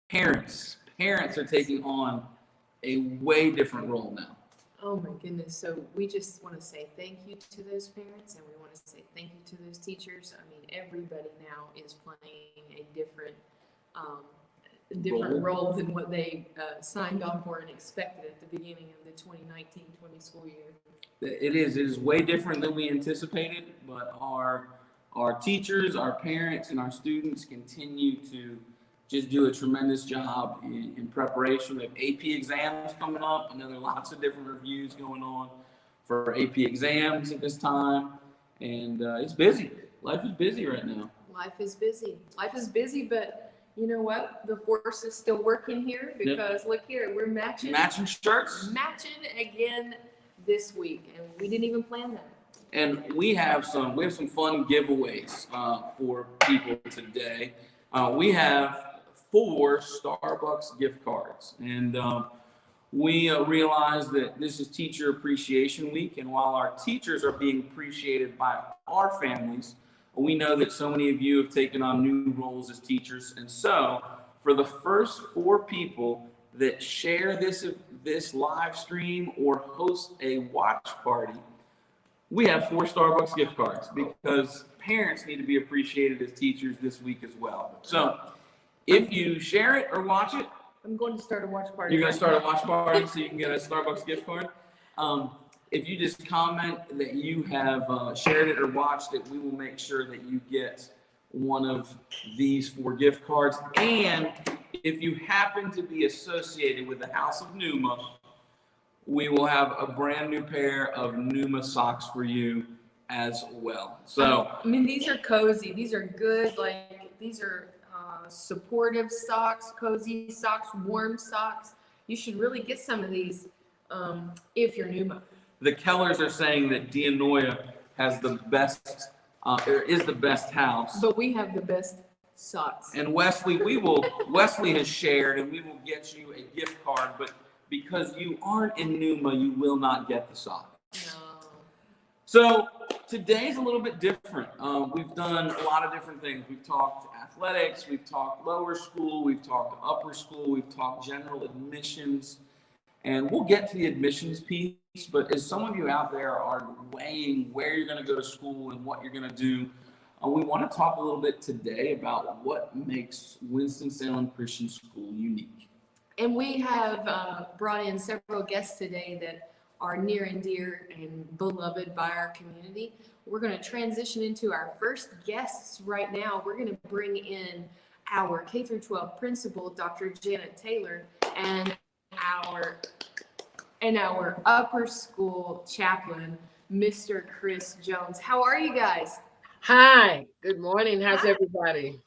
Parents are taking on a way different role now. Oh my goodness. So we just want to say thank you to those parents, and we want to say thank you to those teachers. I mean, everybody now is playing a different role than what they signed on for and expected at the beginning of the 2019-20 school year. It is way different than we anticipated, but our teachers, our parents, and our students continue to just do a tremendous job in preparation. We have AP exams coming up. I know there are lots of different reviews going on for AP exams at this time, and it's busy. Life is busy right now. Life is busy, but you know what? The force is still working here because look here, we're matching shirts, matching again this week, and we didn't even plan that. And we have some fun giveaways for people today. We have 4 Starbucks gift cards, and we realize that this is Teacher Appreciation Week, and while our teachers are being appreciated by our families, we know that so many of you have taken on new roles as teachers, and so for the first 4 people that share this live stream or host a watch party, we have 4 Starbucks gift cards because parents need to be appreciated as teachers this week as well. So if you share it or watch it, I'm going to start a watch party. You're going to start a watch party so you can get a Starbucks gift card. If you just comment that you have shared it or watched it, we will make sure that you get one of these 4 gift cards. And if you happen to be associated with the House of Numa, we will have a brand new pair of Numa socks for you as well. So I mean, these are cozy. These are good. Like, these are supportive socks, cozy socks, warm socks. You should really get some of these if you're Numa. The Kellers are saying that Dianoia has the best, is the best house. But we have the best socks. And Wesley has shared, and we will get you a gift card, but because you aren't in Numa, you will not get the sock. No. So today's a little bit different. We've done a lot of different things. We've talked athletics, we've talked lower school, we've talked upper school, we've talked general admissions, and we'll get to the admissions piece. But as some of you out there are weighing where you're going to go to school and what you're going to do, we want to talk a little bit today about what makes Winston-Salem Christian School unique. And we have brought in several guests today that are near and dear and beloved by our community. We're going to transition into our first guests right now. We're going to bring in our K-12 principal, Dr. Janet Taylor, and our upper school chaplain, Mr. Chris Jones. How are you guys? Hi, good morning. How's everybody?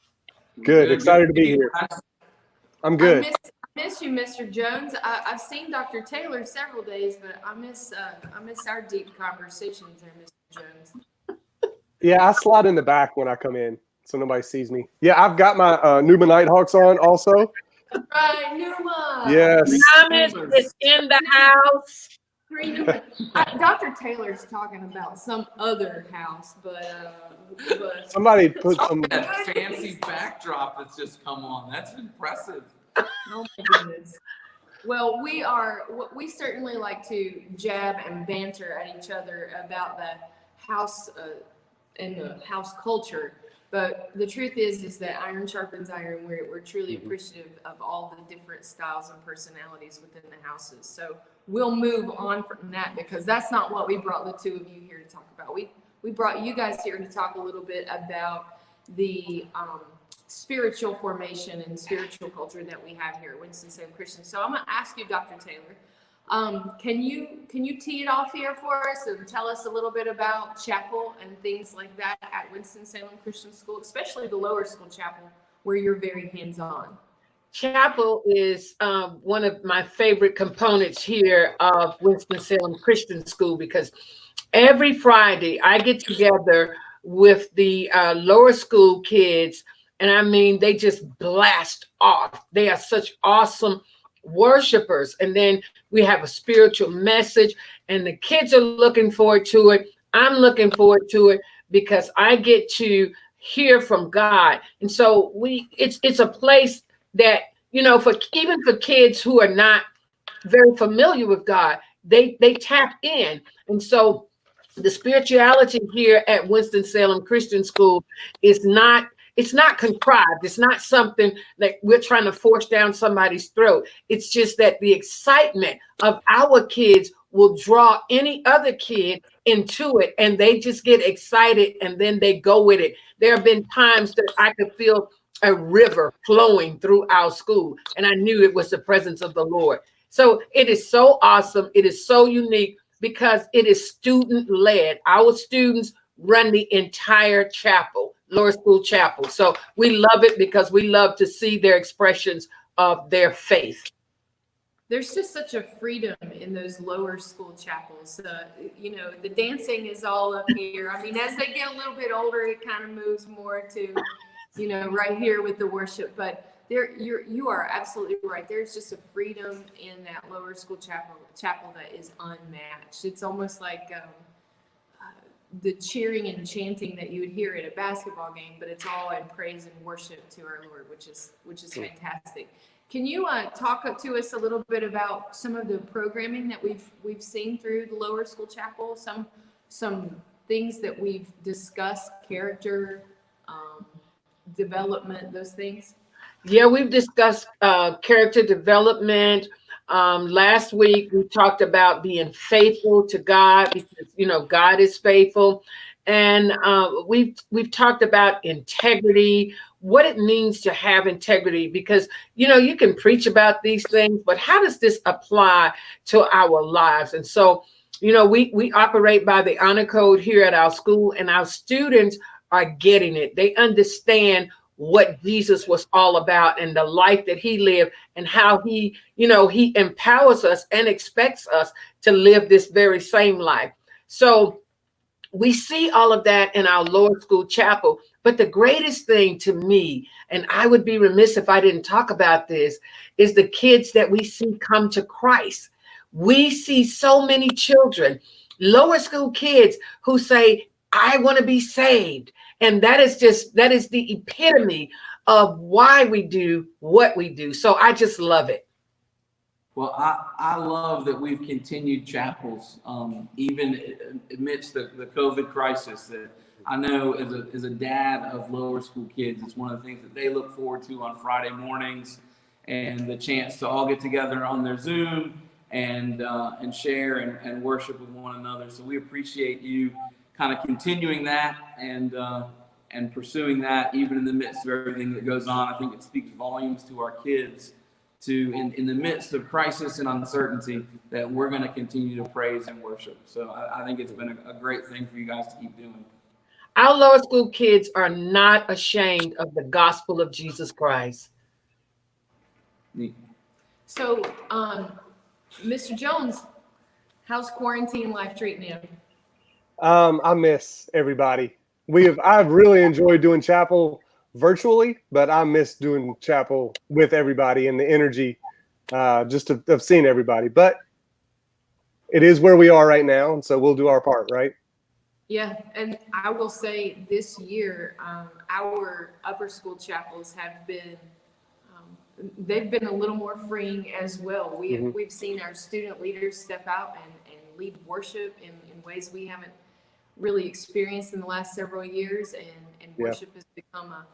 Good. Excited to be here. I'm good. I miss you, Mr. Jones. I've seen Dr. Taylor several days, but I miss our deep conversations there, Mr. Jones. Yeah, I slide in the back when I come in so nobody sees me. Yeah, I've got my Numa Nighthawks on also. Right, Numa. Yes. Thomas is in the house. Dr. Taylor's talking about some other house, but Somebody put some. That fancy backdrop that's just come on. That's impressive. oh my goodness. Well, we certainly like to jab and banter at each other about the house and the house culture. But the truth is that iron sharpens iron. We're truly appreciative of all the different styles and personalities within the houses. So we'll move on from that because that's not what we brought the two of you here to talk about. We brought you guys here to talk a little bit about the spiritual formation and spiritual culture that we have here at Winston-Salem Christian. So I'm going to ask you, Dr. Taylor, can you tee it off here for us and tell us a little bit about chapel and things like that at Winston-Salem Christian School, especially the lower school chapel where you're very hands-on? Chapel is one of my favorite components here of Winston-Salem Christian School because every Friday I get together with the lower school kids, and I mean, they just blast off. They are such awesome worshipers. And then we have a spiritual message, and the kids are looking forward to it. I'm looking forward to it because I get to hear from God. And so it's a place that for even for kids who are not very familiar with God, they tap in. And so the spirituality here at Winston-Salem Christian School is not, it's not contrived. It's not something that we're trying to force down somebody's throat. It's just that the excitement of our kids will draw any other kid into it, and they just get excited and then they go with it. There have been times that I could feel a river flowing through our school, and I knew it was the presence of the Lord. So it is so awesome. It is so unique because it is student led. Our students run the entire chapel, lower school chapel. So we love it because we love to see their expressions of their faith. There's just such a freedom in those lower school chapels. The dancing is all up here. I mean, as they get a little bit older, it kind of moves more to, right here with the worship. But you are absolutely right. There's just a freedom in that lower school chapel that is unmatched. It's almost like the cheering and chanting that you would hear at a basketball game, but it's all in praise and worship to our Lord, which is fantastic. Can you talk up to us a little bit about some of the programming that we've seen through the lower school chapel? Some things that we've discussed, character development, those things. Yeah, we've discussed character development. Last week we talked about being faithful to God because God is faithful, and we've talked about integrity, what it means to have integrity, because you can preach about these things, but how does this apply to our lives? And so we operate by the honor code here at our school, and our students are getting it. They understand what Jesus was all about and the life that he lived, and how he empowers us and expects us to live this very same life. So we see all of that in our lower school chapel. But the greatest thing to me, and I would be remiss if I didn't talk about this, is the kids that we see come to Christ. We see so many children, lower school kids, who say, I want to be saved. And that is the epitome of why we do what we do. So I just love it. Well, I love that we've continued chapels, even amidst the COVID crisis. That I know as a dad of lower school kids, it's one of the things that they look forward to on Friday mornings, and the chance to all get together on their Zoom and share and worship with one another. So we appreciate you kind of continuing that and pursuing that even in the midst of everything that goes on. I think it speaks volumes to our kids in the midst of crisis and uncertainty that we're going to continue to praise and worship. So I think it's been a great thing for you guys to keep doing. Our lower school kids are not ashamed of the gospel of Jesus Christ. Neat. So, Mr. Jones, how's quarantine life treating you? I miss everybody. I've really enjoyed doing chapel virtually, but I miss doing chapel with everybody and the energy, just of seeing everybody. But it is where we are right now, and so we'll do our part, right? Yeah, and I will say this year, our upper school chapels have been, they've been a little more freeing as well. We've seen our student leaders step out and lead worship in ways we haven't really experienced in the last several years, and worship has become a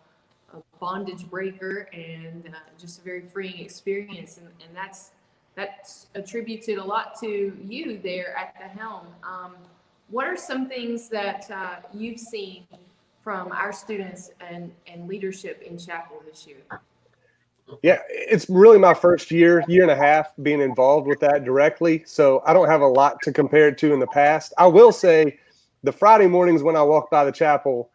bondage breaker and just a very freeing experience, and that's attributed a lot to you there at the helm. What are some things that you've seen from our students and leadership in chapel this year? Yeah, it's really my first year and a half being involved with that directly, so I don't have a lot to compare it to in the past. I will say the Friday mornings when I walk by the chapel,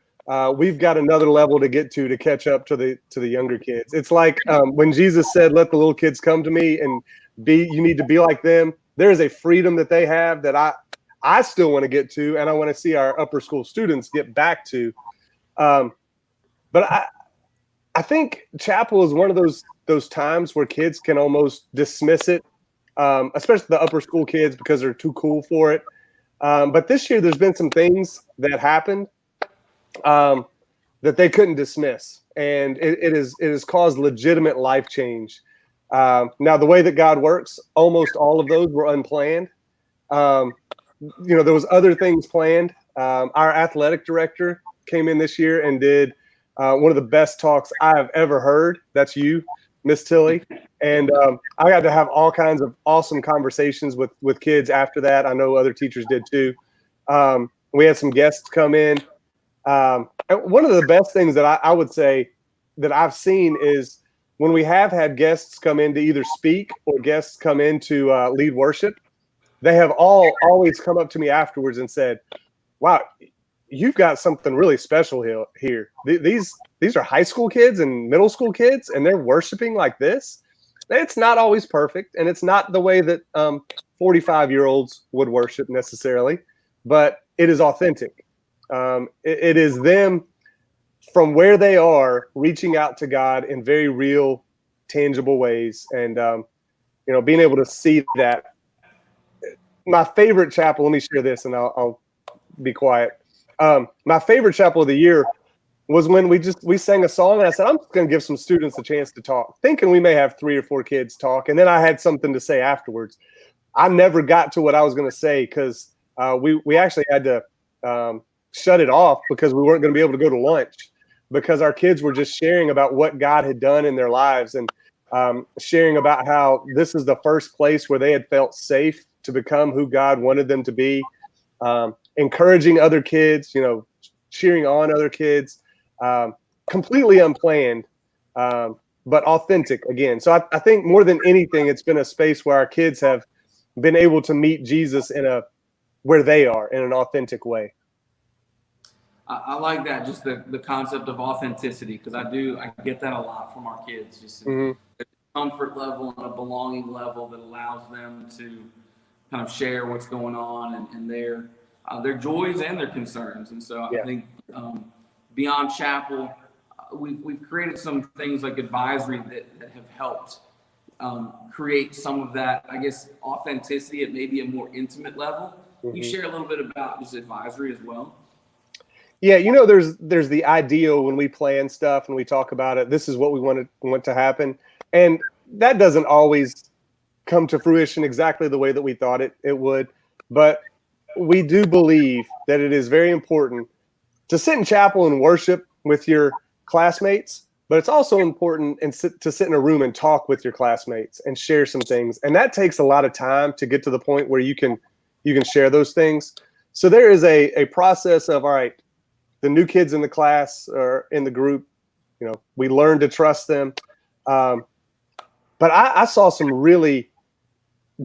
we've got another level to get to catch up to the younger kids. It's like when Jesus said, "Let the little kids come to me," and you need to be like them. There is a freedom that they have that I still want to get to, and I want to see our upper school students get back to. But I think chapel is one of those times where kids can almost dismiss it, especially the upper school kids, because they're too cool for it. But this year, there's been some things that happened that they couldn't dismiss, and it has caused legitimate life change Now, the way that God works, almost all of those were unplanned. There was other things planned. Our athletic director came in this year and did one of the best talks I've ever heard. That's you, Miss Tilly. And I got to have all kinds of awesome conversations with kids after that. I know other teachers did too. We had some guests come in. And one of the best things that I would say that I've seen is when we have had guests come in to either speak or guests come in to lead worship, they have always come up to me afterwards and said, "Wow, you've got something really special here. These are high school kids and middle school kids, and they're worshiping like this." It's not always perfect, and it's not the way that 45-year-olds would worship necessarily, but it is authentic. It is them from where they are reaching out to God in very real, tangible ways, and being able to see that. My favorite chapel, let me share this and I'll be quiet. My favorite chapel of the year was when we sang a song and I said, I'm just going to give some students a chance to talk, thinking we may have 3 or 4 kids talk. And then I had something to say afterwards. I never got to what I was going to say because we actually had to shut it off because we weren't going to be able to go to lunch because our kids were just sharing about what God had done in their lives and sharing about how this is the first place where they had felt safe to become who God wanted them to be, encouraging other kids, cheering on other kids, completely unplanned, but authentic again. So I think more than anything, it's been a space where our kids have been able to meet Jesus where they are in an authentic way. I like that, just the concept of authenticity, because I get that a lot from our kids, just a comfort level and a belonging level that allows them to kind of share what's going on and their joys and their concerns. And so I think beyond chapel, we've created some things like advisory that have helped create some of that, I guess, authenticity at maybe a more intimate level. You share a little bit about this advisory as well. Yeah, there's the ideal when we plan stuff and we talk about it. This is what we want to happen, and that doesn't always come to fruition exactly the way that we thought it would. But we do believe that it is very important to sit in chapel and worship with your classmates, but it's also important to sit in a room and talk with your classmates and share some things. And that takes a lot of time to get to the point where you can share those things. So there is a process of, all right, the new kids in the class or in the group, we learn to trust them. But I saw some really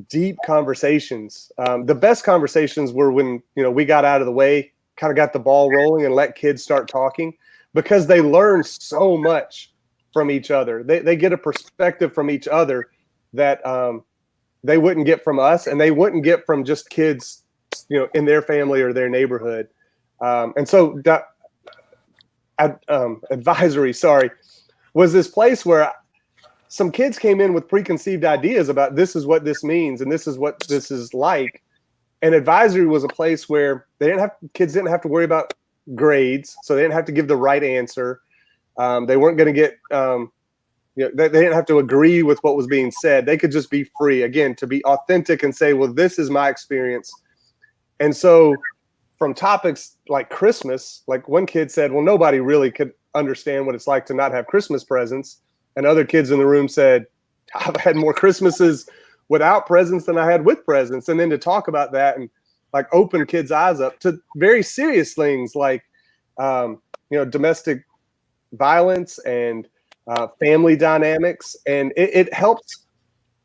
deep conversations. The best conversations were when, we got out of the way, kind of got the ball rolling and let kids start talking, because they learn so much from each other. They get a perspective from each other that they wouldn't get from us, and they wouldn't get from just kids, in their family or their neighborhood. And so advisory, was this place where some kids came in with preconceived ideas about this is what this means and this is what this is like. And advisory was a place where kids didn't have to worry about grades, so they didn't have to give the right answer. They weren't going to get, they didn't have to agree with what was being said. They could just be free, again, to be authentic and say, well, this is my experience. And so from topics like Christmas, like one kid said, well, nobody really could understand what it's like to not have Christmas presents. And other kids in the room said, I've had more Christmases without presents than I had with presents. And then to talk about that and like open kids' eyes up to very serious things like, domestic violence and family dynamics. And it helps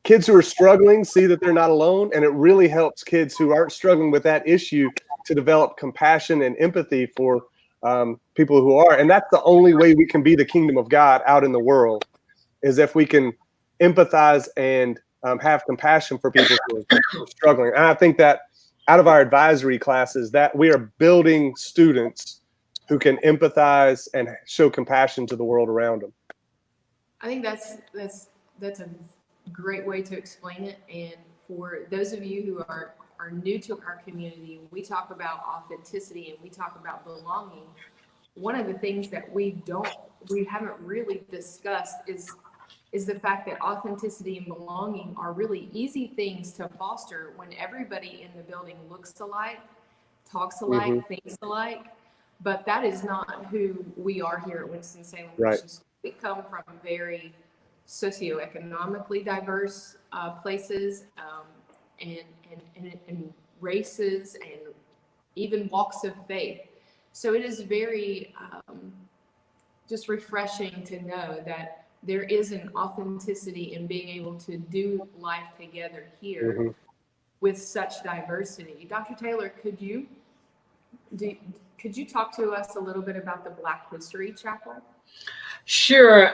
kids who are struggling see that they're not alone. And it really helps kids who aren't struggling with that issue to develop compassion and empathy for people who are. And that's the only way we can be the kingdom of God out in the world, is if we can empathize and have compassion for people who are struggling. And I think that out of our advisory classes, that we are building students who can empathize and show compassion to the world around them. I think that's a great way to explain it. And for those of you who are new to our community, we talk about authenticity and we talk about belonging. One of the things that we haven't really discussed is is the fact that authenticity and belonging are really easy things to foster when everybody in the building looks alike, talks alike, thinks alike. But that is not who we are here at Winston-Salem Christian School. We come from very socioeconomically diverse places, and races, and even walks of faith. So it is very just refreshing to know that there is an authenticity in being able to do life together here with such diversity. Dr. Taylor, could you talk to us a little bit about the Black History Chapel? Sure.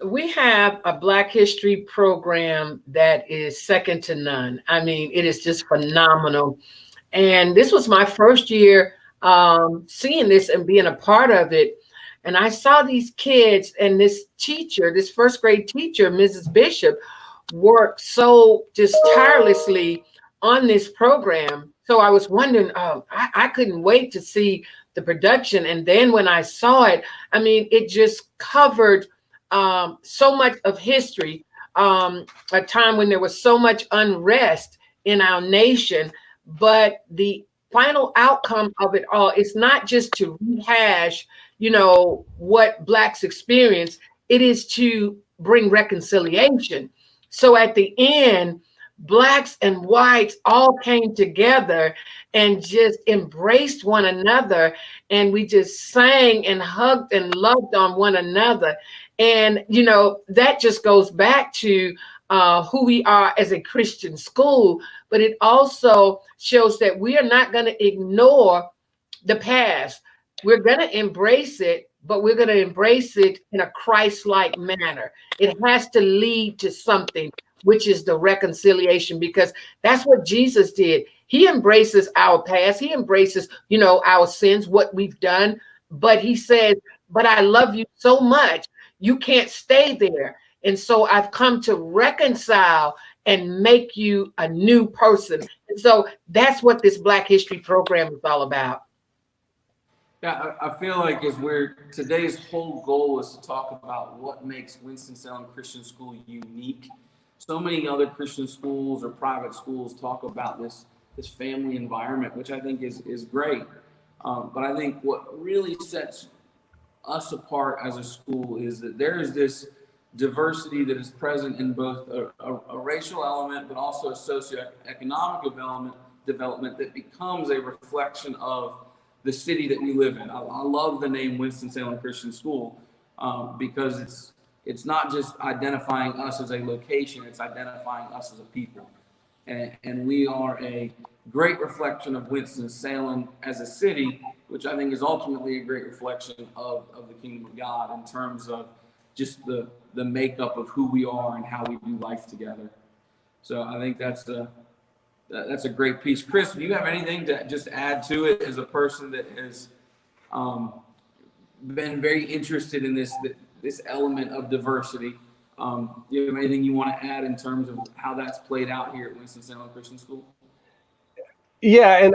We have a Black History program that is second to none. I mean, it is just phenomenal. And this was my first year seeing this and being a part of it. And I saw these kids and this teacher, this first grade teacher, Mrs. Bishop, work so just tirelessly on this program. So I was wondering, I couldn't wait to see the production. And then when I saw it, I mean, it just covered so much of history, a time when there was so much unrest in our nation. But the final outcome of it all is not just to rehash, what Blacks experience. It is to bring reconciliation. So at the end, Blacks and whites all came together and just embraced one another. And we just sang and hugged and loved on one another. And, that just goes back to who we are as a Christian school. But it also shows that we are not going to ignore the past. We're going to embrace it, but we're going to embrace it in a Christ-like manner. It has to lead to something, which is the reconciliation, because that's what Jesus did. He embraces our past. He embraces, our sins, what we've done. But he says, but I love you so much, you can't stay there. And so I've come to reconcile and make you a new person. And so that's what this Black History program is all about. Yeah, I feel like today's whole goal is to talk about what makes Winston-Salem Christian School unique. So many other Christian schools or private schools talk about this family environment, which I think is great. But I think what really sets us apart as a school is that there is this diversity that is present in both a racial element, but also a socioeconomic development that becomes a reflection of the city that we live in. I love the name Winston-Salem Christian School because it's not just identifying us as a location, it's identifying us as a people. And we are a great reflection of Winston-Salem as a city, which I think is ultimately a great reflection of the kingdom of God in terms of just the makeup of who we are and how we do life together. So I think that's a great piece. Chris, do you have anything to just add to it as a person that has been very interested in this element of diversity? Do you have anything you want to add in terms of how that's played out here at Winston-Salem Christian School? Yeah, and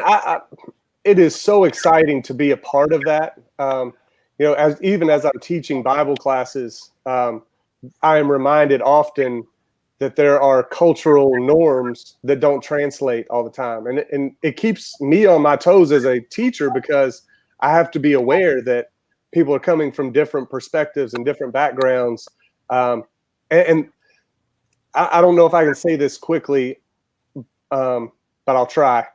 it is so exciting to be a part of that. As I'm teaching Bible classes, I am reminded often that there are cultural norms that don't translate all the time. And it keeps me on my toes as a teacher because I have to be aware that people are coming from different perspectives and different backgrounds. And I don't know if I can say this quickly, but I'll try.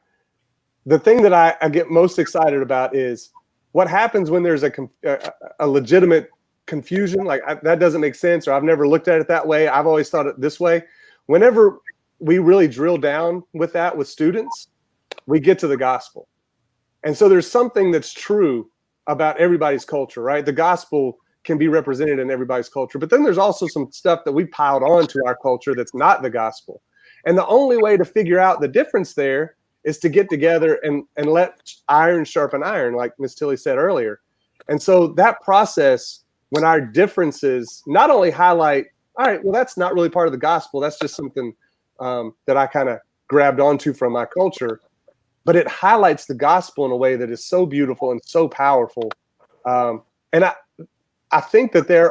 The thing that I get most excited about is what happens when there's a legitimate confusion, like that doesn't make sense, or I've never looked at it that way. I've always thought it this way. Whenever we really drill down with that with students, we get to the gospel. And so there's something that's true about everybody's culture, right? The gospel can be represented in everybody's culture, but then there's also some stuff that we piled onto our culture that's not the gospel. And the only way to figure out the difference there is to get together and let iron sharpen iron, like Miss Tilly said earlier. And so that process, when our differences not only highlight, all right, well, that's not really part of the gospel, that's just something that I kind of grabbed onto from my culture, but it highlights the gospel in a way that is so beautiful and so powerful. And I think that there's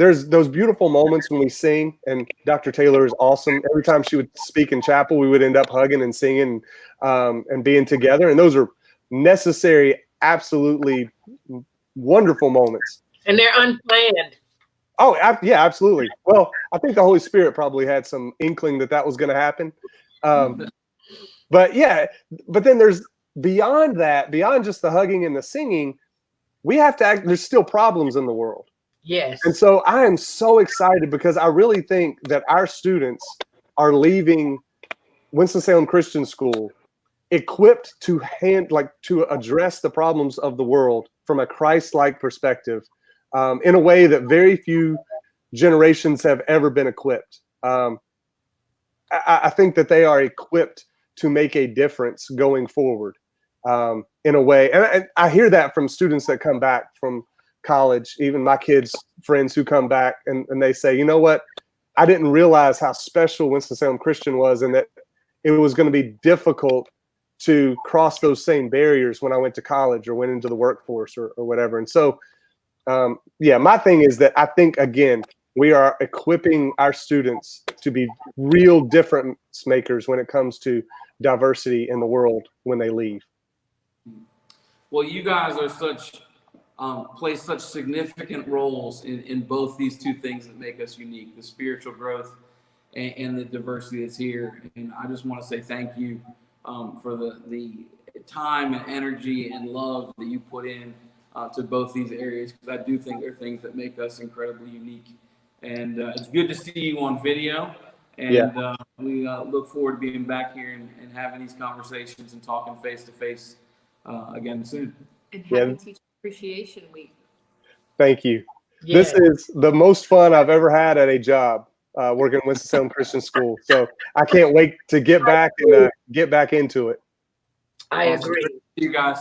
there's those beautiful moments when we sing, and Dr. Taylor is awesome. Every time she would speak in chapel, we would end up hugging and singing and being together. And those are necessary, absolutely wonderful moments. And they're unplanned. Oh, yeah, absolutely. Well, I think the Holy Spirit probably had some inkling that that was going to happen. But yeah, but then there's beyond that, beyond just the hugging and the singing, we have to act, there's still problems in the world. Yes. And so I am so excited because I really think that our students are leaving Winston-Salem Christian School equipped to to address the problems of the world from a Christ-like perspective, in a way that very few generations have ever been equipped. I think that they are equipped to make a difference going forward, in a way. And I hear that from students that come back from college, even my kids' friends who come back and they say, you know what, I didn't realize how special Winston-Salem Christian was, and that it was going to be difficult to cross those same barriers when I went to college or went into the workforce or whatever. And so, yeah, my thing is that I think, again, we are equipping our students to be real difference makers when it comes to diversity in the world when they leave. Well, you guys are play such significant roles in both these two things that make us unique, the spiritual growth and the diversity that's here. And I just want to say thank you for the time and energy and love that you put in to both these areas, because I do think they're things that make us incredibly unique. And it's good to see you on video. And we look forward to being back here and having these conversations and talking face to face again soon. And happy Teacher Appreciation Week. Thank you. Yeah. This is the most fun I've ever had at a job, working at Winston-Salem Christian School. So I can't wait to get back and get back into it. I agree. See you guys.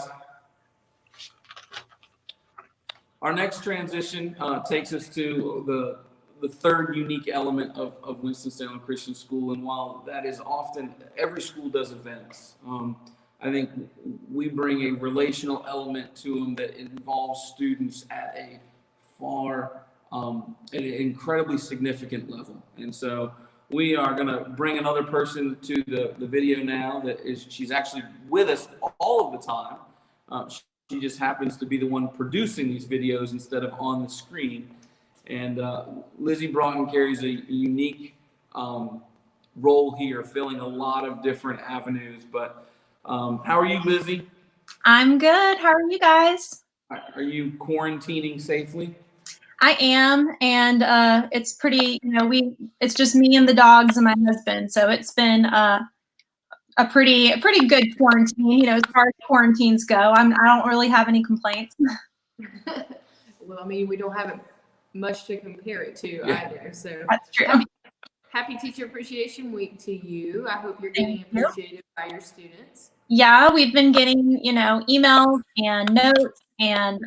Our next transition takes us to the third unique element of Winston-Salem Christian School. And while that is often, every school does events, I think we bring a relational element to them that involves students at a far, an incredibly significant level. And so we are going to bring another person to the video now she's actually with us all of the time. She just happens to be the one producing these videos instead of on the screen. And Lizzie Broughton carries a unique role here, filling a lot of different avenues. But how are you, Lizzie? I'm good. How are you guys? Are you quarantining safely? I am, and it's pretty, it's just me and the dogs and my husband. So it's been a pretty good quarantine, as far as quarantines go. I don't really have any complaints. Well, I mean, we don't have much to compare it to either. So That's true. Happy Teacher Appreciation Week to you. I hope you're getting appreciated by your students. Yeah, we've been getting, emails and notes, and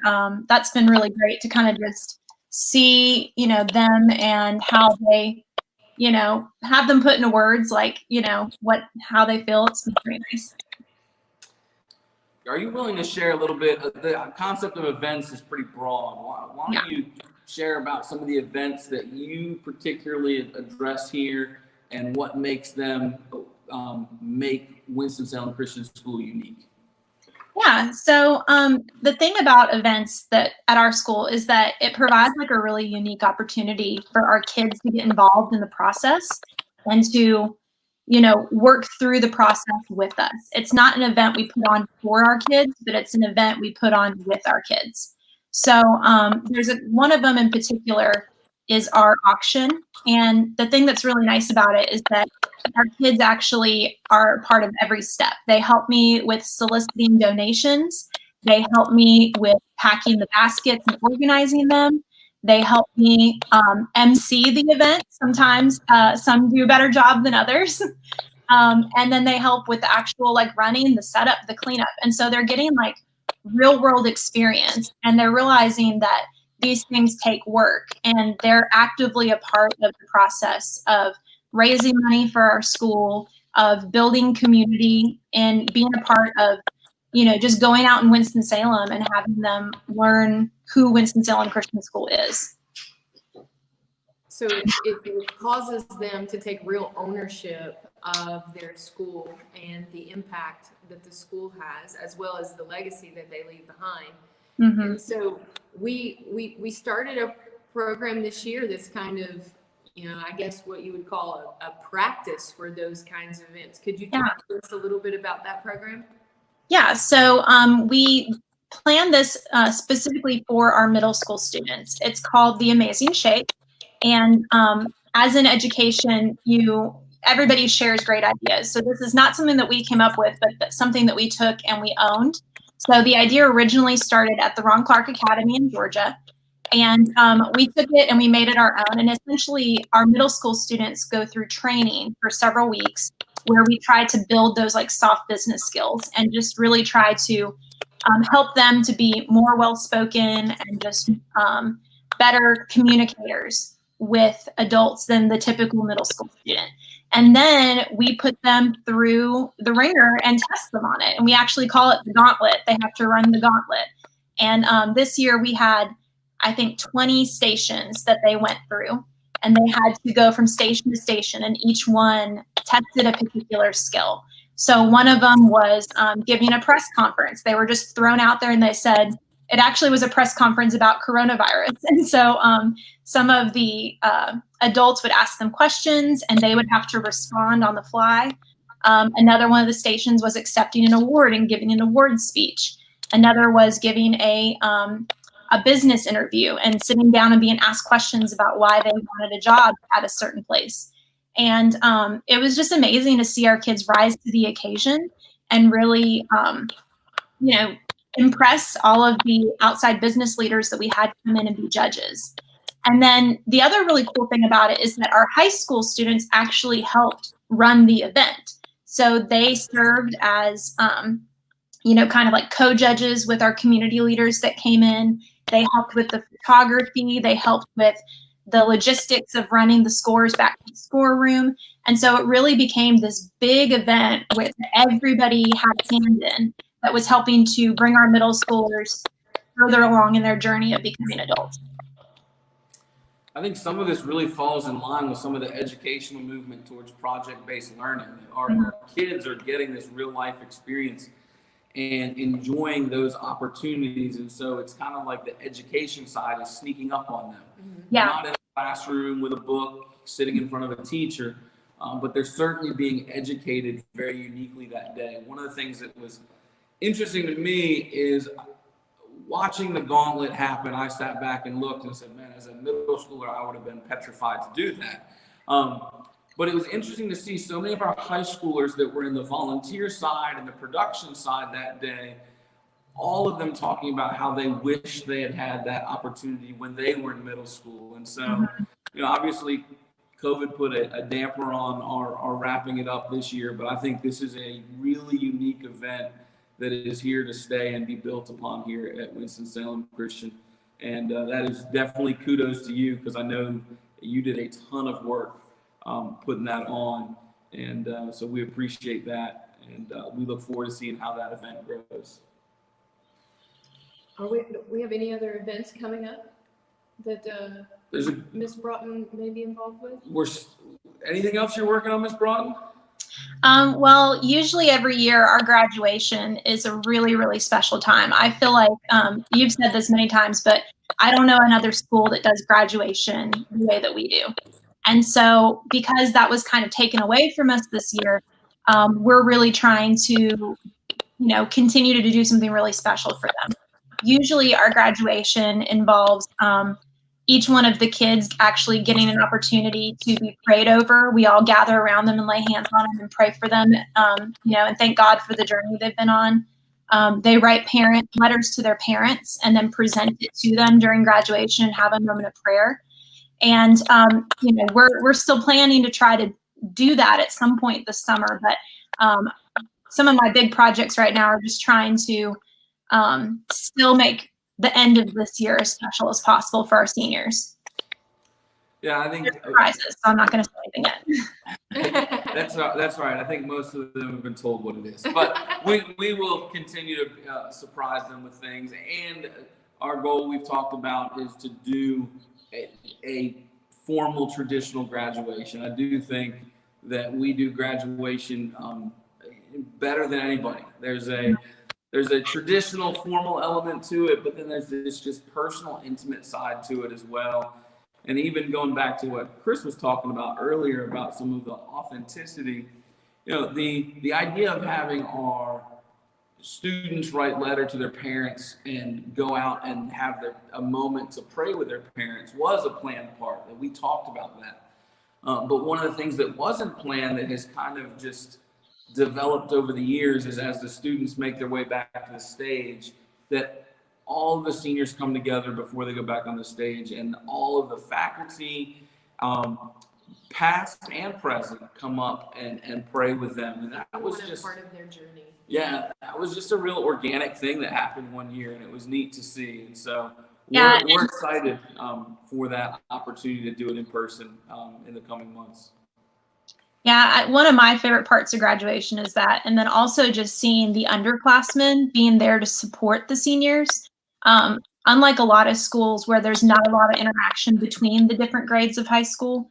that's been really great to kind of just see, them and how they, have them put into words, like, how they feel. It's been pretty nice. Are you willing to share a little bit? The concept of events is pretty broad. Why don't you share about some of the events that you particularly address here and what makes them make Winston-Salem Christian School unique? Yeah, so the thing about events that at our school is that it provides like a really unique opportunity for our kids to get involved in the process and to, work through the process with us. It's not an event we put on for our kids, but it's an event we put on with our kids. So there's one of them in particular is our auction. And the thing that's really nice about it is that our kids actually are part of every step. They help me with soliciting donations. They help me with packing the baskets and organizing them. They help me MC the event. Sometimes some do a better job than others. And then they help with the actual running, the setup, the cleanup. And so they're getting real world experience, and they're realizing that these things take work, and they're actively a part of the process of raising money for our school, of building community, and being a part of, just going out in Winston-Salem and having them learn who Winston-Salem Christian School is. So it causes them to take real ownership of their school and the impact that the school has, as well as the legacy that they leave behind. Mm-hmm. And so we started a program this year that's kind of, I guess what you would call a practice for those kinds of events. Could you talk to us a little bit about that program? Yeah, so we planned this specifically for our middle school students. It's called The Amazing Shake. And as in education, everybody shares great ideas. So this is not something that we came up with, but something that we took and we owned. So the idea originally started at the Ron Clark Academy in Georgia. And we took it and we made it our own. And essentially, our middle school students go through training for several weeks where we try to build those like soft business skills and just really try to help them to be more well-spoken and just better communicators with adults than the typical middle school student. And then we put them through the ringer and test them on it. And we actually call it the gauntlet. They have to run the gauntlet. And this year we had, I think, 20 stations that they went through. And they had to go from station to station, and each one tested a particular skill. So one of them was giving a press conference. They were just thrown out there and they said, it actually was a press conference about coronavirus. And so some of the adults would ask them questions and they would have to respond on the fly. Another one of the stations was accepting an award and giving an award speech. Another was giving a business interview and sitting down and being asked questions about why they wanted a job at a certain place. And it was just amazing to see our kids rise to the occasion and really, impress all of the outside business leaders that we had come in and be judges. And then the other really cool thing about it is that our high school students actually helped run the event. So they served as, kind of like co-judges with our community leaders that came in. They helped with the photography. They helped with the logistics of running the scores back to the score room. And so it really became this big event where everybody had a hand in that was helping to bring our middle schoolers further along in their journey of becoming adults. I think some of this really falls in line with some of the educational movement towards project-based learning. Our kids are getting this real life experience and enjoying those opportunities. And so it's kind of like the education side is sneaking up on them. Yeah. Not in a classroom with a book, sitting in front of a teacher, but they're certainly being educated very uniquely that day. One of the things that was interesting to me is watching the gauntlet happen. I sat back and looked and said, man, as a middle schooler, I would have been petrified to do that. But it was interesting to see so many of our high schoolers that were in the volunteer side and the production side that day, all of them talking about how they wish they had had that opportunity when they were in middle school. And so, obviously COVID put a damper on our wrapping it up this year, but I think this is a really unique event that is here to stay and be built upon here at Winston-Salem Christian. And that is definitely kudos to you, because I know you did a ton of work putting that on. And so we appreciate that. And we look forward to seeing how that event grows. We have any other events coming up that Ms. Broughton may be involved with? Anything else you're working on, Ms. Broughton? Well, usually every year our graduation is a really, really special time. I feel like you've said this many times, but I don't know another school that does graduation the way that we do. And so because that was kind of taken away from us this year, we're really trying to, continue to do something really special for them. Usually our graduation involves each one of the kids actually getting an opportunity to be prayed over. We all gather around them and lay hands on them and pray for them, and thank God for the journey they've been on. They write letters to their parents and then present it to them during graduation and have a moment of prayer. And, we're still planning to try to do that at some point this summer. But some of my big projects right now are just trying to still make the end of this year as special as possible for our seniors. Yeah, I think surprises, so I'm not going to say anything yet. That's right. I think most of them have been told what it is, but we will continue to surprise them with things. And our goal we've talked about is to do a formal traditional graduation. I do think that we do graduation better than anybody. There's a traditional formal element to it, but then there's this just personal, intimate side to it as well. And even going back to what Chris was talking about earlier about some of the authenticity, the idea of having our students write letter to their parents and go out and have a moment to pray with their parents was a planned part, that we talked about that. But one of the things that wasn't planned that has kind of just developed over the years is as the students make their way back to the stage, that all of the seniors come together before they go back on the stage, and all of the faculty, past and present, come up and pray with them. And that was just part of their journey. Yeah, that was just a real organic thing that happened one year, and it was neat to see. And so we're excited for that opportunity to do it in person in the coming months. Yeah, one of my favorite parts of graduation is that, and then also just seeing the underclassmen being there to support the seniors. Unlike a lot of schools where there's not a lot of interaction between the different grades of high school,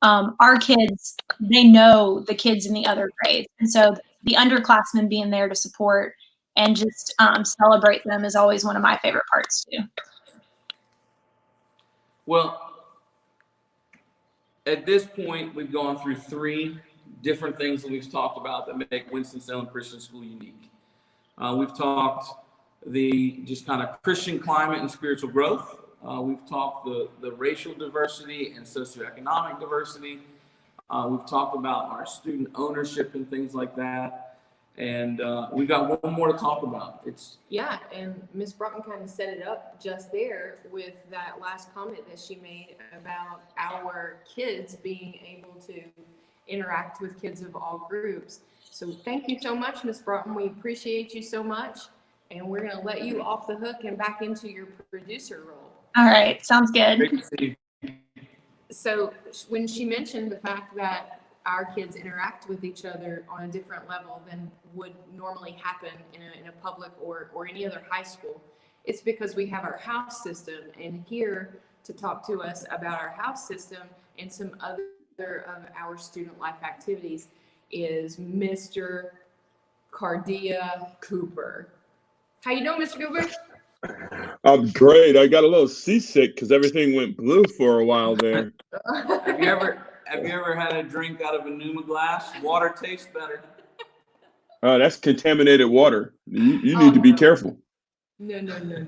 our kids, they know the kids in the other grades. And so the underclassmen being there to support and just celebrate them is always one of my favorite parts too. Well, at this point, we've gone through 3 different things that we've talked about that make Winston-Salem Christian School unique. We've talked the just kind of Christian climate and spiritual growth. We've talked the racial diversity and socioeconomic diversity. We've talked about our student ownership and things like that. And we've got one more to talk about. And Ms. Broughton kind of set it up just there with that last comment that she made about our kids being able to interact with kids of all groups. So thank you so much, Ms. Broughton. We appreciate you so much. And we're going to let you off the hook and back into your producer role. All right, sounds good. Great to see you. So when she mentioned the fact that our kids interact with each other on a different level than would normally happen in a public or any other high school, it's because we have our house system. And here to talk to us about our house system and some other of our student life activities is Mr. Cardia Cooper. How you doing, Mr. Cooper? I'm great. I got a little seasick because everything went blue for a while there. Have you ever had a drink out of a Numa glass? Water tastes better. That's contaminated water. You need to be careful. No.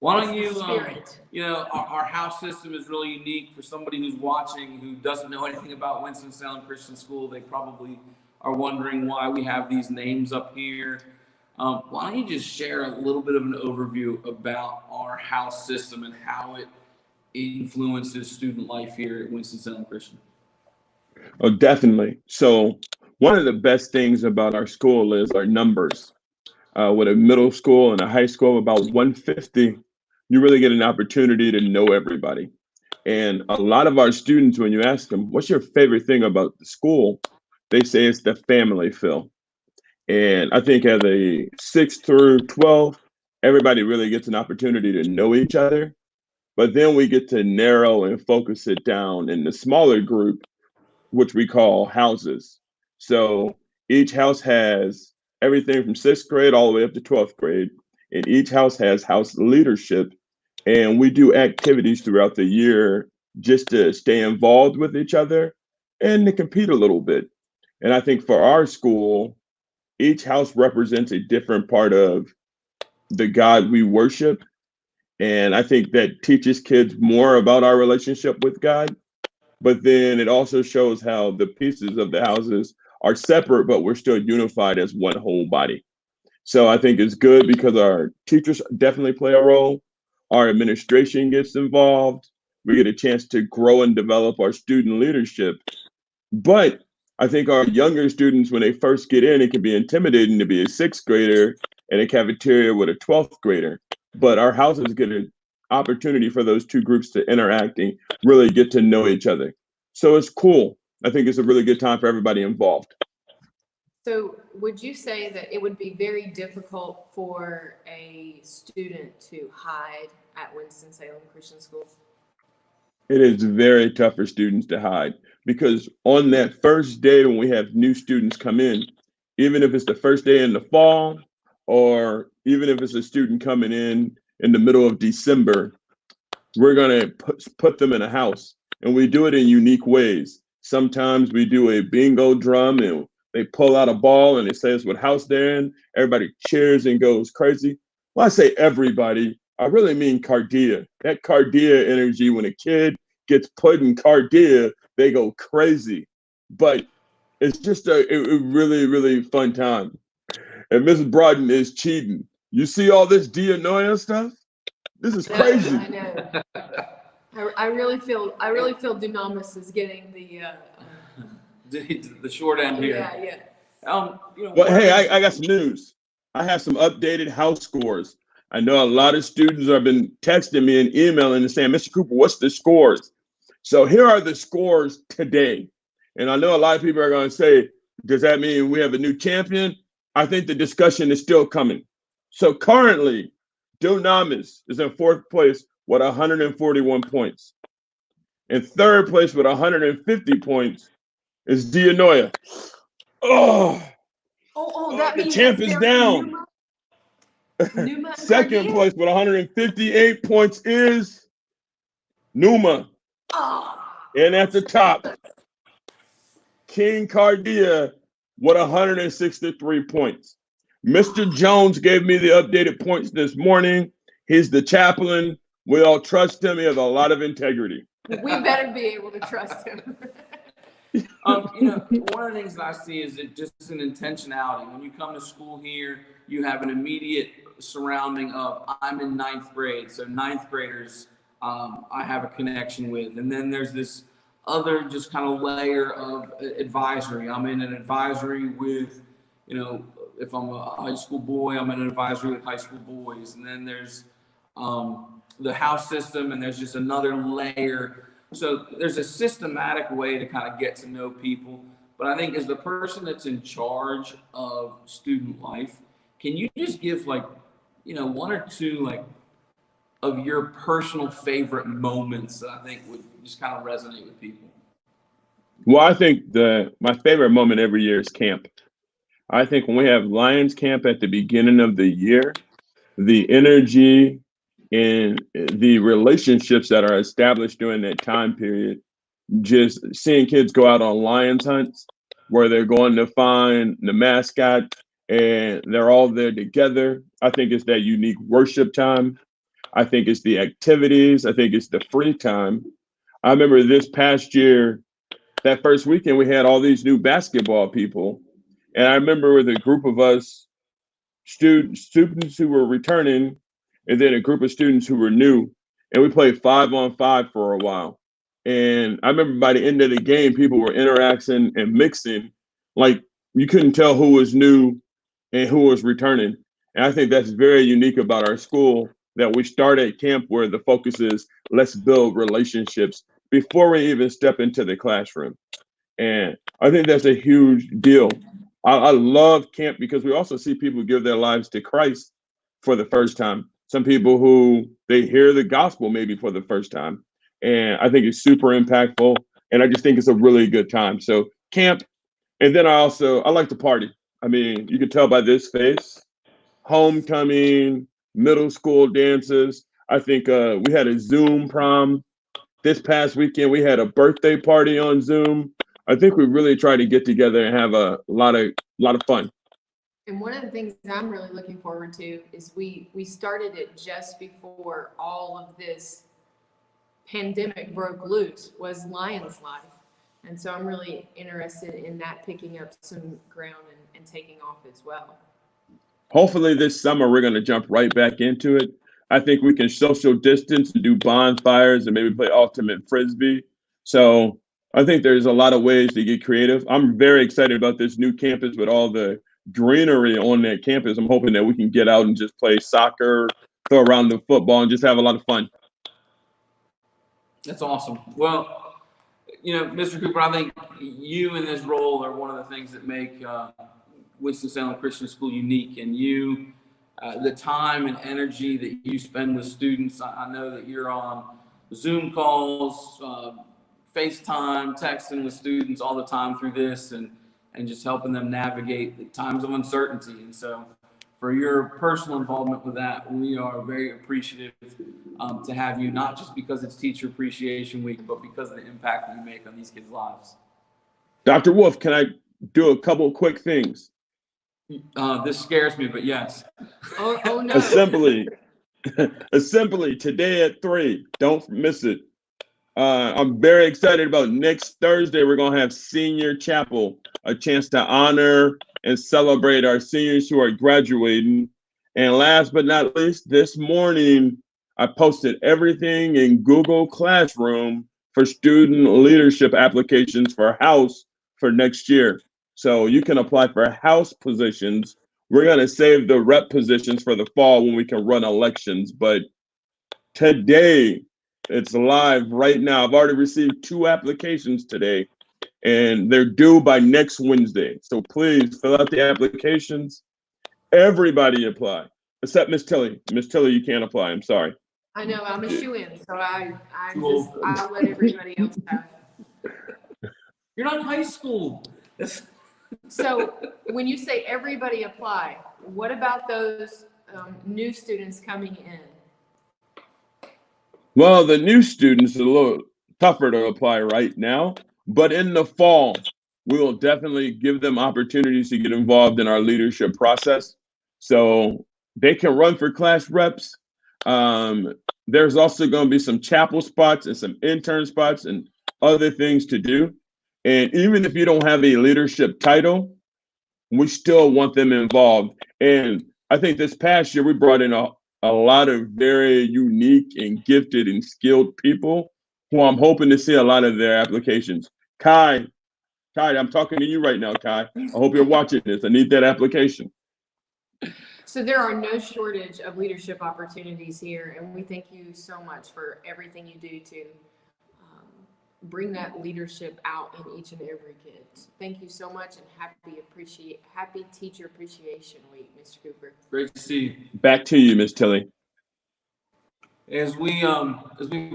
Why don't you, Spirit. our house system is really unique for somebody who's watching who doesn't know anything about Winston-Salem Christian School. They probably are wondering why we have these names up here. Why don't you just share a little bit of an overview about our house system and how it influences student life here at Winston-Salem Christian? Oh, definitely. So one of the best things about our school is our numbers. With a middle school and a high school of about 150, you really get an opportunity to know everybody. And a lot of our students, when you ask them, what's your favorite thing about the school? They say it's the family feel. And I think as a 6 through 12, everybody really gets an opportunity to know each other. But then we get to narrow and focus it down in the smaller group, which we call houses. So each house has everything from 6th grade all the way up to 12th grade. And each house has house leadership. And we do activities throughout the year just to stay involved with each other and to compete a little bit. And I think for our school, each house represents a different part of the God we worship. And I think that teaches kids more about our relationship with God. But then it also shows how the pieces of the houses are separate, but we're still unified as one whole body. So I think it's good because our teachers definitely play a role. Our administration gets involved. We get a chance to grow and develop our student leadership. But I think our younger students, when they first get in, it can be intimidating to be a 6th grader in a cafeteria with a 12th grader. But our houses get an opportunity for those two groups to interact and really get to know each other. So it's cool. I think it's a really good time for everybody involved. So would you say that it would be very difficult for a student to hide at Winston-Salem Christian Schools? It is very tough for students to hide because on that first day when we have new students come in, even if it's the first day in the fall, or even if it's a student coming in the middle of December, we're going to put them in a house, and we do it in unique ways. Sometimes we do a bingo drum and they pull out a ball and it says what house they're in. Everybody cheers and goes crazy. When I say everybody, I really mean Cardia. That Cardia energy, when a kid gets put in Cardia, they go crazy. But it's just a really, really fun time. And Mrs. Broughton is cheating. You see all this Dianoia stuff? This is crazy. I know. I really feel Dunamis is getting The short end here. yeah. Well, hey, I got some news. I have some updated house scores. I know a lot of students have been texting me and emailing and saying, Mr. Cooper, what's the scores? So here are the scores today. And I know a lot of people are going to say, does that mean we have a new champion? I think the discussion is still coming. So currently, Dunamis is in fourth place with 141 points. In third place with 150 points is Dianoia. Oh, That the means champ is down. Numa Second place with 158 points is Numa. And at the top, King Cardia with 163 points. Mr. Jones gave me the updated points this morning. He's the chaplain. We all trust him. He has a lot of integrity. We better be able to trust him. One of the things that I see is it just an intentionality. When you come to school here, you have an immediate surrounding of I'm in ninth grade, so ninth graders I have a connection with, and then there's this other just kind of layer of advisory. I'm in an advisory with, if I'm a high school boy, I'm in an advisory with high school boys, and then there's the house system, and there's just another layer. So there's a systematic way to kind of get to know people. But I think as the person that's in charge of student life, can you just give one or two of your personal favorite moments that I think would just kind of resonate with people? Well, I think my favorite moment every year is camp. I think when we have Lions Camp at the beginning of the year, the energy and the relationships that are established during that time period, just seeing kids go out on Lions hunts where they're going to find the mascot and they're all there together. I think it's that unique worship time. I think it's the activities. I think it's the free time. I remember this past year, that first weekend, we had all these new basketball people. And I remember with a group of us, students who were returning, and then a group of students who were new. And we played 5-on-5 for a while. And I remember by the end of the game, people were interacting and mixing. Like you couldn't tell who was new and who was returning. And I think that's very unique about our school, that we start at camp where the focus is let's build relationships before we even step into the classroom. And I think that's a huge deal. I love camp because we also see people give their lives to Christ for the first time. Some people who they hear the gospel maybe for the first time. And I think it's super impactful. And I just think it's a really good time. So camp. And then I like to party. I mean, you can tell by this face, homecoming, middle school dances. I think we had a Zoom prom this past weekend. We had a birthday party on Zoom. I think we really try to get together and have a lot of fun. And one of the things I'm really looking forward to is we started it just before all of this pandemic broke loose, was Lions Life. And so I'm really interested in that picking up some ground and taking off as well. Hopefully this summer we're going to jump right back into it. I think we can social distance and do bonfires and maybe play ultimate frisbee. So I think there's a lot of ways to get creative. I'm very excited about this new campus with all the greenery on that campus. I'm hoping that we can get out and just play soccer, throw around the football, and just have a lot of fun. That's awesome. Well, Mr. Cooper, I think you in this role are one of the things that make Winston-Salem Christian School unique, and the time and energy that you spend with students. I know that you're on Zoom calls, FaceTime, texting with students all the time through this, and just helping them navigate the times of uncertainty. And so, for your personal involvement with that, we are very appreciative to have you, not just because it's Teacher Appreciation Week, but because of the impact that you make on these kids' lives. Dr. Wolf, can I do a couple quick things? This scares me, but yes. Oh no. Assembly. Assembly today at 3. Don't miss it. I'm very excited about next Thursday. We're going to have Senior Chapel, a chance to honor and celebrate our seniors who are graduating. And last but not least, this morning, I posted everything in Google Classroom for student leadership applications for House for next year. So you can apply for House positions. We're going to save the rep positions for the fall when we can run elections. But today, it's live right now. I've already received 2 applications today, and they're due by next Wednesday. So please fill out the applications. Everybody apply, except Miss Tilly. Miss Tilly, you can't apply. I'm sorry. I know, I'm a shoe-in, so I'll let everybody else have it. You're not in high school. So when you say everybody apply, what about those new students coming in? Well, the new students are a little tougher to apply right now, but in the fall, we will definitely give them opportunities to get involved in our leadership process. So they can run for class reps. There's also going to be some chapel spots and some intern spots and other things to do. And even if you don't have a leadership title, we still want them involved. And I think this past year, we brought in a lot of very unique and gifted and skilled people who I'm hoping to see a lot of their applications. Kai, I'm talking to you right now, Kai. I hope you're watching this. I need that application. So there are no shortage of leadership opportunities here, and we thank you so much for everything you do to bring that leadership out in each and every kid. Thank you so much, and happy Teacher Appreciation Week, Mr. Cooper. Great to see you. Back to you, Miss Tilly. As we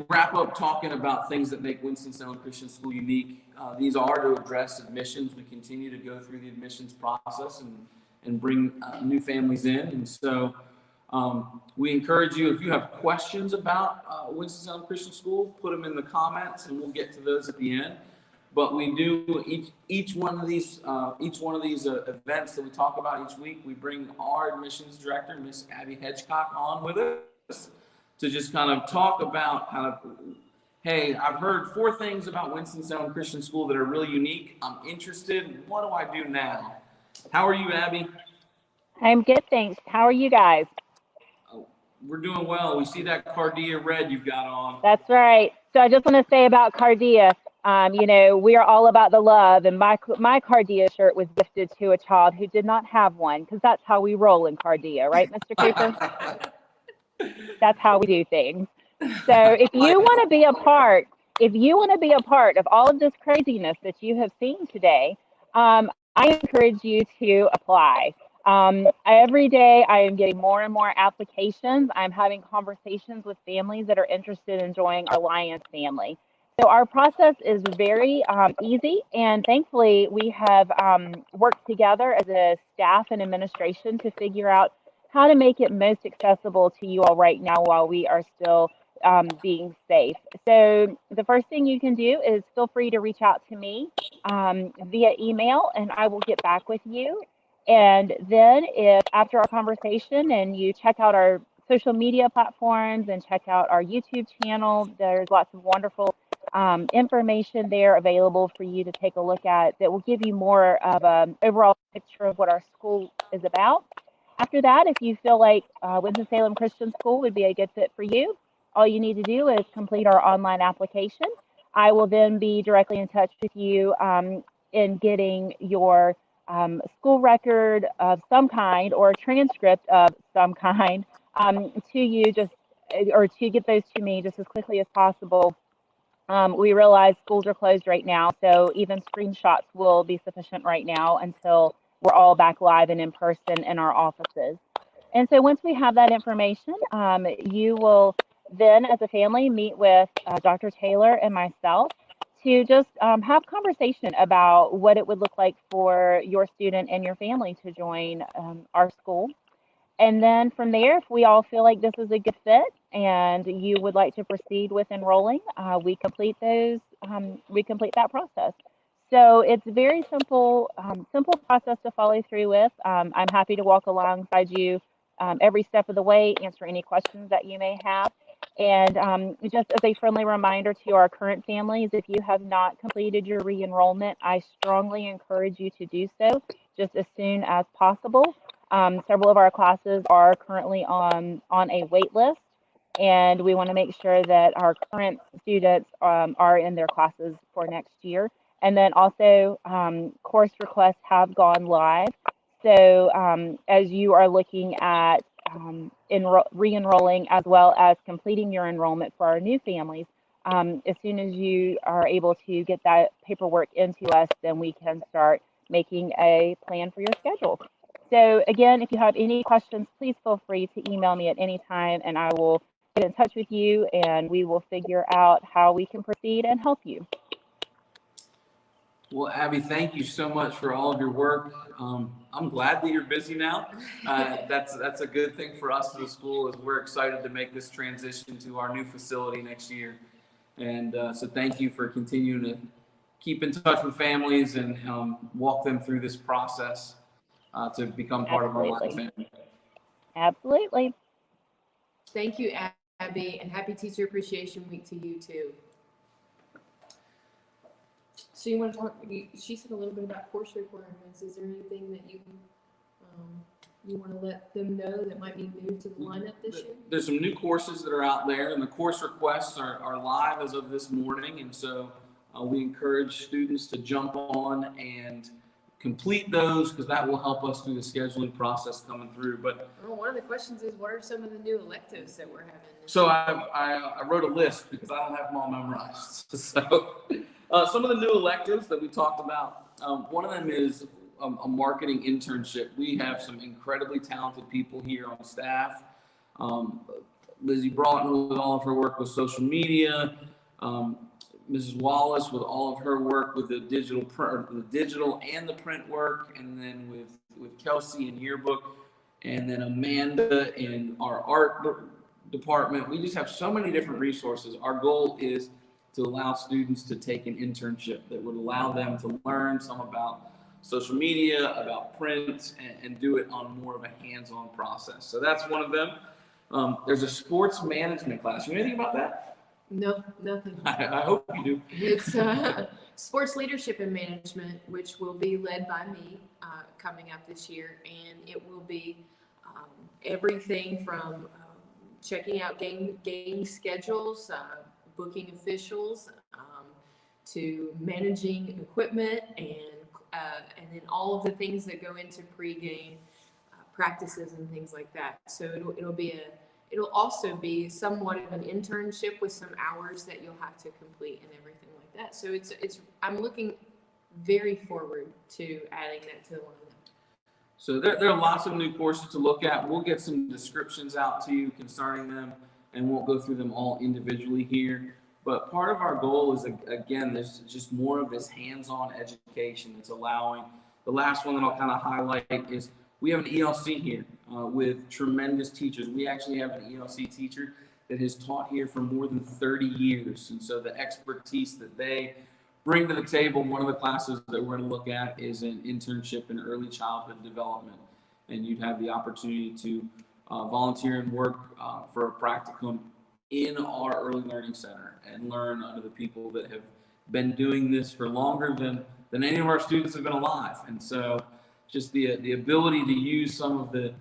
wrap up talking about things that make Winston-Salem Christian School unique, these are to address admissions. We continue to go through the admissions process and bring new families in. And so we encourage you, if you have questions about Winston-Salem Christian School, put them in the comments and we'll get to those at the end. But we do each one of these events that we talk about each week, we bring our admissions director, Miss Abby Hedgecock, on with us to just kind of talk about hey, I've heard 4 things about Winston-Salem Christian School that are really unique. I'm interested. What do I do now? How are you, Abby? I'm good, thanks. How are you guys? We're doing well. We see that Cardia red you've got on. That's right. So I just want to say about Cardia, we are all about the love, and my Cardia shirt was gifted to a child who did not have one, because that's how we roll in Cardia, right, Mr. Cooper? That's how we do things. So if you want to be a part of all of this craziness that you have seen today, I encourage you to apply. Every day I am getting more and more applications. I'm having conversations with families that are interested in joining our Alliance family. So our process is very easy, and thankfully we have worked together as a staff and administration to figure out how to make it most accessible to you all right now while we are still being safe. So the first thing you can do is feel free to reach out to me via email, and I will get back with you. And then if after our conversation and you check out our social media platforms and check out our YouTube channel, there's lots of wonderful information there available for you to take a look at that will give you more of an overall picture of what our school is about. After that, if you feel like Winston-Salem Christian School would be a good fit for you, all you need to do is complete our online application. I will then be directly in touch with you in getting your school record of some kind or a transcript of some kind to you, or to get those to me just as quickly as possible. We realize schools are closed right now, so even screenshots will be sufficient right now until we're all back live and in person in our offices. And so once we have that information, you will then as a family meet with Dr. Taylor and myself to just have conversation about what it would look like for your student and your family to join our school. And then from there, if we all feel like this is a good fit and you would like to proceed with enrolling, we complete that process. So it's very simple, simple process to follow through with. I'm happy to walk alongside you every step of the way, answer any questions that you may have. And just as a friendly reminder to our current families, if you have not completed your re-enrollment, I strongly encourage you to do so just as soon as possible. Several of our classes are currently on a wait list, and we want to make sure that our current students are in their classes for next year. And then also, course requests have gone live. So as you are looking at re-enrolling as well as completing your enrollment for our new families, as soon as you are able to get that paperwork into us, then we can start making a plan for your schedule. So again, if you have any questions, please feel free to email me at any time and I will get in touch with you and we will figure out how we can proceed and help you. Well, Abby, thank you so much for all of your work. I'm glad that you're busy now. That's a good thing for us as a school, as we're excited to make this transition to our new facility next year. And so thank you for continuing to keep in touch with families and walk them through this process to become part of our life family. Absolutely. Thank you, Abby, and happy Teacher Appreciation Week to you too. So you want to talk? She said a little bit about course requirements. Is there anything that you want to let them know that might be new to the lineup this year? There's some new courses that are out there, and the course requests are live as of this morning, and so we encourage students to jump on and complete those because that will help us through the scheduling process coming through. But one of the questions is, what are some of the new electives that we're having? So I wrote a list because I don't have them all memorized. So some of the new electives that we talked about, one of them is a marketing internship. We have some incredibly talented people here on staff. Lizzie Broughton with all of her work with social media. Mrs. Wallace with all of her work with the digital and the print work, and then with Kelsey in yearbook, and then Amanda in our art department. We just have so many different resources. Our goal is to allow students to take an internship that would allow them to learn some about social media, about print, and do it on more of a hands-on process. So that's one of them. There's a sports management class. You know anything about that? No, nothing. I hope you do. It's sports leadership and management, which will be led by me coming up this year, and it will be everything from checking out game schedules, booking officials, to managing equipment, and then all of the things that go into pregame practices and things like that. So it'll also be somewhat of an internship with some hours that you'll have to complete and everything like that. So I'm looking very forward to adding that to the lineup. So there are lots of new courses to look at. We'll get some descriptions out to you concerning them, and won't go through them all individually here. But part of our goal is, again, there's just more of this hands-on education that's allowing. The last one that I'll kind of highlight is we have an ELC here with tremendous teachers. We actually have an ELC teacher that has taught here for more than 30 years. And so the expertise that they bring to the table, one of the classes that we're going to look at is an internship in early childhood development. And you'd have the opportunity to volunteer and work for a practicum in our early learning center and learn under the people that have been doing this for longer than any of our students have been alive. And so just the ability to use some of the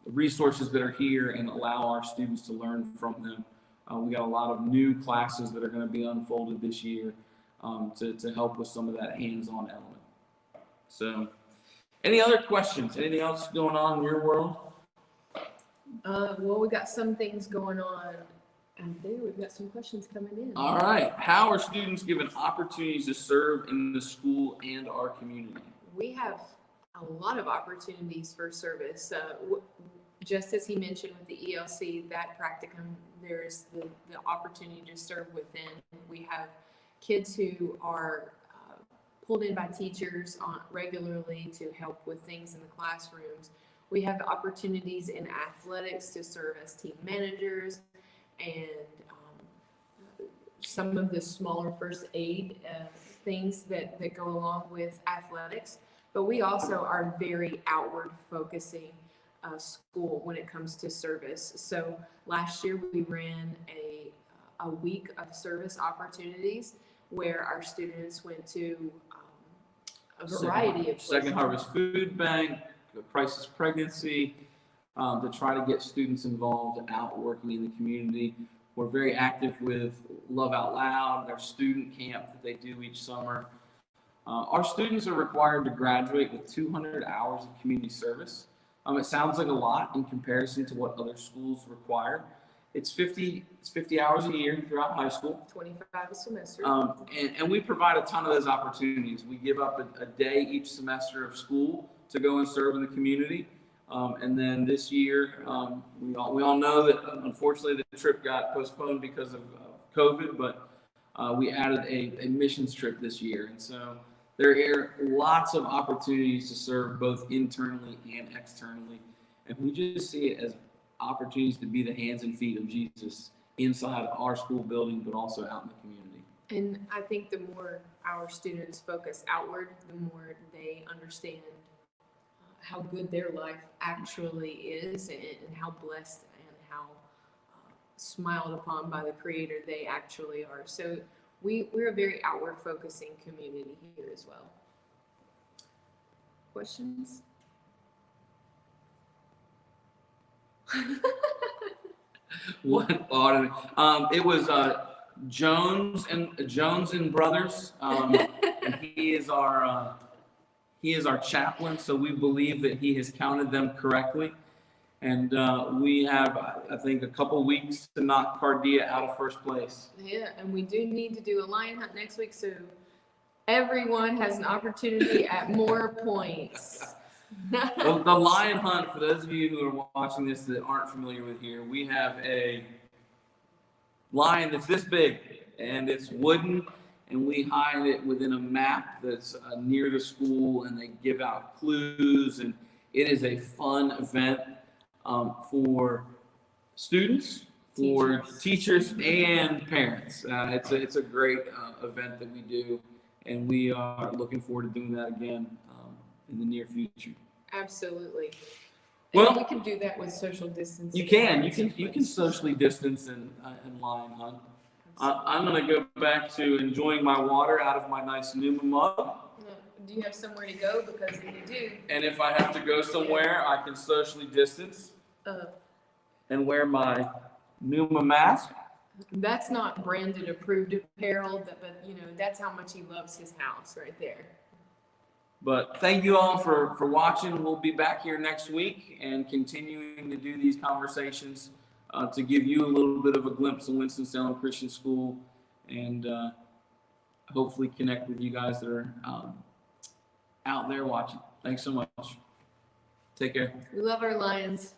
resources that are here and allow our students to learn from them. We got a lot of new classes that are going to be unfolded this year to help with some of that hands-on element. So any other questions? Anything else going on in your world? Well, we got some things going on out there. We've got some questions coming in. All right. How are students given opportunities to serve in the school and our community? We have a lot of opportunities for service. just as he mentioned with the ELC, that practicum, there's the opportunity to serve within. We have kids who are pulled in by teachers regularly to help with things in the classrooms. We have opportunities in athletics to serve as team managers and some of the smaller first aid things that go along with athletics. But we also are very outward focusing school when it comes to service. So last year we ran a week of service opportunities where our students went to a variety of places. Second Harvest Food Bank, Crisis Pregnancy, to try to get students involved out working in the community. We're very active with Love Out Loud, our student camp that they do each summer. Our students are required to graduate with 200 hours of community service. It sounds like a lot in comparison to what other schools require. It's 50 hours a year throughout high school. 25 a semester. And we provide a ton of those opportunities. We give up a day each semester of school to go and serve in the community. And then this year, we all know that unfortunately the trip got postponed because of COVID, but we added a missions trip this year. And so there are lots of opportunities to serve both internally and externally. And we just see it as opportunities to be the hands and feet of Jesus inside our school building, but also out in the community. And I think the more our students focus outward, the more they understand how good their life actually is and how blessed and how smiled upon by the Creator they actually are. So we're a very outward focusing community here as well. Questions? What auditing? It was Jones and Brothers, and he is our chaplain. So we believe that he has counted them correctly, and we have, I think, a couple weeks to knock Cardia out of first place. Yeah, and we do need to do a lion hunt next week, so everyone has an opportunity at more points. The lion hunt, for those of you who are watching this that aren't familiar with here, we have a lion that's this big and it's wooden, and we hide it within a map that's near the school, and they give out clues, and it is a fun event for students, for teachers and parents. It's a great event that we do, and we are looking forward to doing that again in the near future. Absolutely. Well, And we can do that with social distancing. You can socially distance and lion hunt. I'm gonna go back to enjoying my water out of my nice Numa mug. Do you have somewhere to go? Because if you do, And if I have to go somewhere, I can socially distance and wear my Numa mask. that's not branded approved apparel, but you know, that's how much he loves his house right there. But thank you all for watching. We'll be back here next week and continuing to do these conversations to give you a little bit of a glimpse of Winston-Salem Christian School, and hopefully connect with you guys that are out there watching. Thanks so much. Take care. We love our lions.